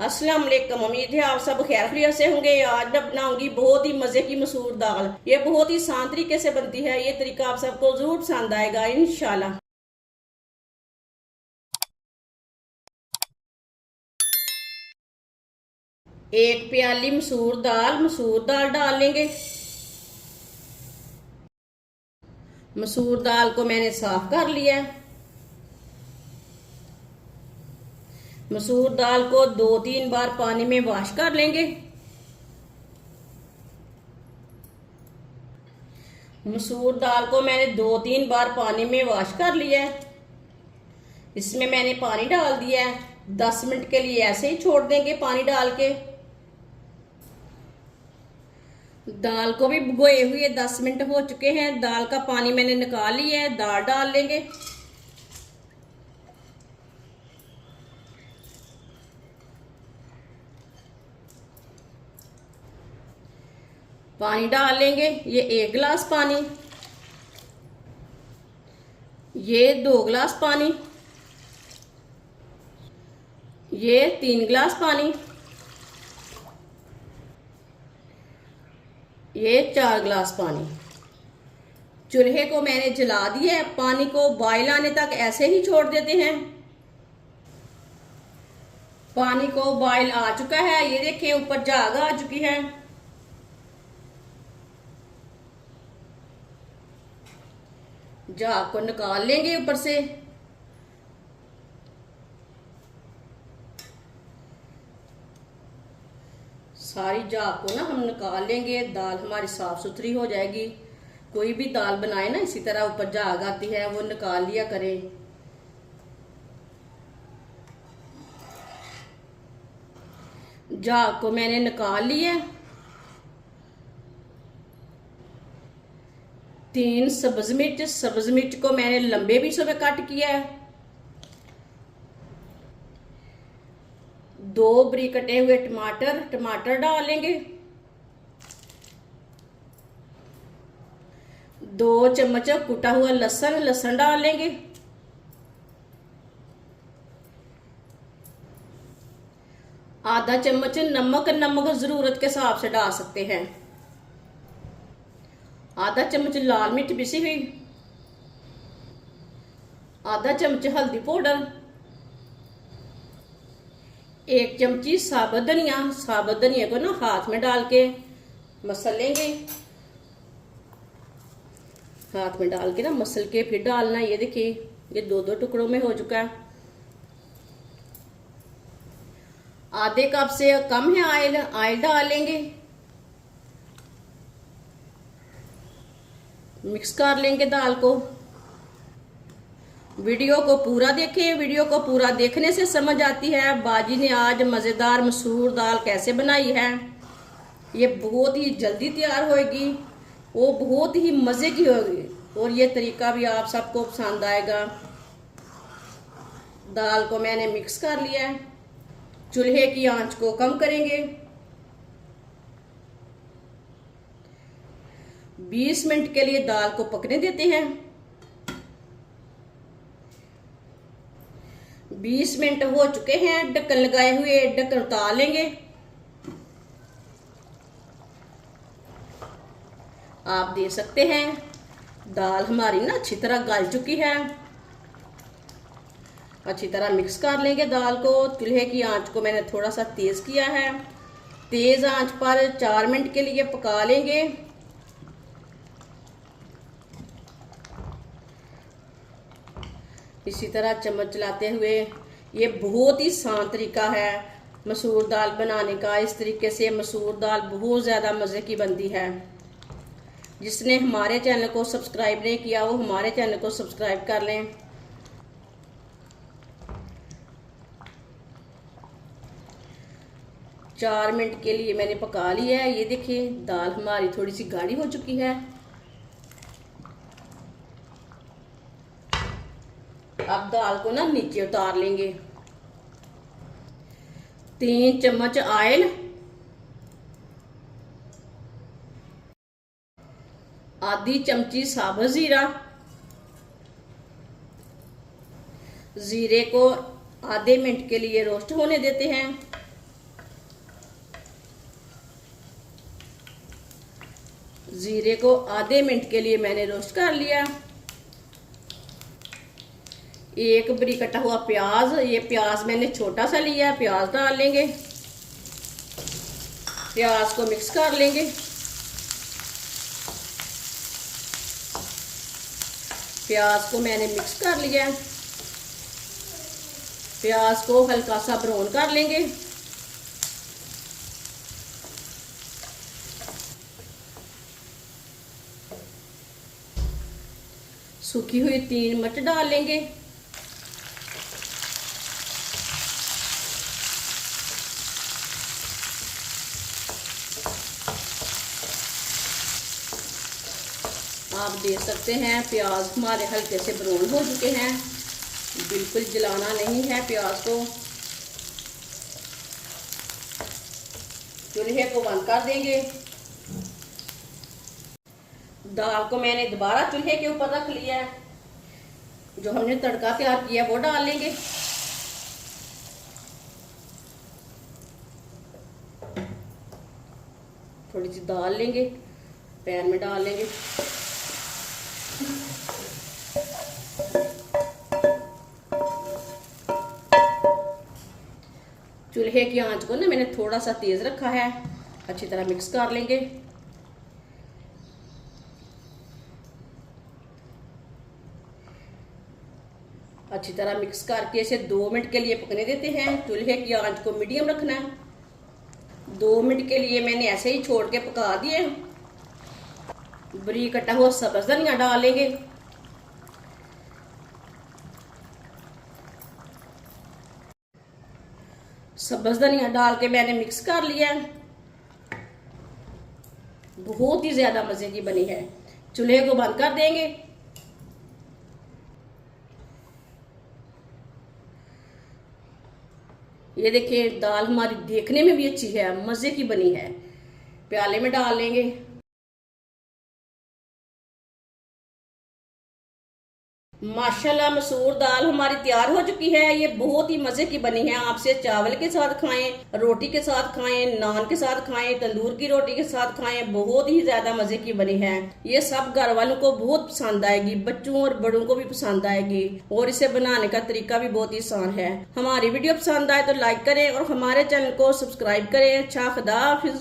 अस्सलाम वालेकुम। उम्मीद है आप सब खैर खैरियत से होंगे। आज मैं बनाऊंगी बहुत ही मजे की मसूर दाल। ये बहुत ही आसान तरीके से बनती है। ये तरीका आप सबको जरूर पसंद आएगा इंशाल्लाह। एक प्याली मसूर दाल डाल लेंगे। मसूर दाल को मैंने साफ कर लिया है। मसूर दाल को 2-3 बार पानी में वॉश कर लेंगे। मसूर दाल को मैंने 2-3 बार पानी में वॉश कर लिया है। इसमें मैंने पानी डाल दिया है। 10 मिनट के लिए ऐसे ही छोड़ देंगे पानी डाल के। दाल को भी भिगोए हुए 10 मिनट हो चुके हैं। दाल का पानी मैंने निकाल लिया है। दाल डाल लेंगे। पानी डाल लेंगे। ये 1 गिलास पानी, ये 2 गिलास पानी, ये 3 गिलास पानी, ये 4 गिलास पानी। चूल्हे को मैंने जला दिया है। पानी को बॉयल आने तक ऐसे ही छोड़ देते हैं। पानी को बॉयल आ चुका है। ये देखें ऊपर झाग आ चुकी है। झाग को निकाल लेंगे ऊपर से। सारी झाग को ना हम निकाल लेंगे। दाल हमारी साफ सुथरी हो जाएगी। कोई भी दाल बनाए ना इसी तरह ऊपर झाग आती है वो निकाल लिया करें। झाग को मैंने निकाल लिया। 3 सब्ज मिर्च को मैंने लंबे पीसों में कट किया है। 2 बारीक कटे हुए टमाटर डाल लेंगे। 2 चम्मच कुटा हुआ लहसुन डाल लेंगे। आधा चम्मच नमक जरूरत के हिसाब से डाल सकते हैं। आधा चम्मच लाल मिर्च पिसी हुई, आधा चम्मच हल्दी पाउडर, 1 चमची साबुत धनिया को ना हाथ में डाल के मसल लेंगे। हाथ में डाल के ना मसल के फिर डालना। ये देखिए ये 2 टुकड़ों में हो चुका है। आधे कप से कम है ऑयल डाल लेंगे। मिक्स कर लेंगे दाल को। वीडियो को पूरा देखें। वीडियो को पूरा देखने से समझ आती है बाजी ने आज मज़ेदार मसूर दाल कैसे बनाई है। ये बहुत ही जल्दी तैयार होएगी, वो बहुत ही मज़े की होगी और ये तरीका भी आप सबको पसंद आएगा। दाल को मैंने मिक्स कर लिया है। चूल्हे की आंच को कम करेंगे। 20 मिनट के लिए दाल को पकने देते हैं। 20 मिनट हो चुके हैं। ढक्कन लगाए हुए ढक्कन उतार लेंगे। आप देख सकते हैं दाल हमारी ना अच्छी तरह गल चुकी है। अच्छी तरह मिक्स कर लेंगे दाल को। चूल्हे की आंच को मैंने थोड़ा सा तेज किया है। तेज आंच पर 4 मिनट के लिए पका लेंगे। इसी तरह चम्मच चलाते हुए। ये बहुत ही आसान तरीका है मसूर दाल बनाने का। इस तरीके से मसूर दाल बहुत ज़्यादा मज़े की बनती है। जिसने हमारे चैनल को सब्सक्राइब नहीं किया वो हमारे चैनल को सब्सक्राइब कर लें। चार मिनट के लिए मैंने पका लिया है। ये देखिए दाल हमारी थोड़ी सी गाढ़ी हो चुकी है। अब दाल को ना नीचे उतार लेंगे। 3 चम्मच ऑयल, आधी चमची साबुत जीरे को आधे मिनट के लिए रोस्ट होने देते हैं। जीरे को आधे मिनट के लिए मैंने रोस्ट कर लिया। एक बारीक कटा हुआ प्याज, ये प्याज मैंने छोटा सा लिया, प्याज डाल लेंगे। प्याज को मिक्स कर लेंगे। प्याज को मैंने मिक्स कर लिया। प्याज को हल्का सा ब्राउन कर लेंगे। सूखी हुई 3 मिर्च डाल लेंगे। आप देख सकते हैं प्याज हमारे हल्के से ब्राउन हो चुके हैं। बिल्कुल जलाना नहीं है प्याज को। चूल्हे को बंद कर देंगे। दाल को मैंने दोबारा चूल्हे के ऊपर रख लिया है। जो हमने तड़का तैयार किया वो डाल लेंगे। थोड़ी सी दाल लेंगे, पैन में डाल लेंगे। चूल्हे की आंच को ना मैंने थोड़ा सा तेज रखा है। अच्छी तरह मिक्स कर लेंगे। अच्छी तरह मिक्स करके इसे 2 मिनट के लिए पकने देते हैं। चूल्हे की आंच को मीडियम रखना है। 2 मिनट के लिए मैंने ऐसे ही छोड़ के पका दिए। बारीक कटा हुआ सब्ज धनिया डाल लेंगे। सब्ज धनिया डाल के मैंने मिक्स कर लिया। बहुत ही ज्यादा मजे की बनी है। चूल्हे को बंद कर देंगे। ये देखिए दाल हमारी देखने में भी अच्छी है, मजे की बनी है। प्याले में डाल लेंगे। माशाल्लाह मसूर दाल हमारी तैयार हो चुकी है। ये बहुत ही मजे की बनी है। आप इसे चावल के साथ खाएं, रोटी के साथ खाएं, नान के साथ खाएं, तंदूर की रोटी के साथ खाएं। बहुत ही ज्यादा मजे की बनी है। ये सब घर वालों को बहुत पसंद आएगी, बच्चों और बड़ों को भी पसंद आएगी। और इसे बनाने का तरीका भी बहुत ही आसान है। हमारी वीडियो पसंद आए तो लाइक करें और हमारे चैनल को सब्सक्राइब करें। अच्छा, खुदा हाफिज।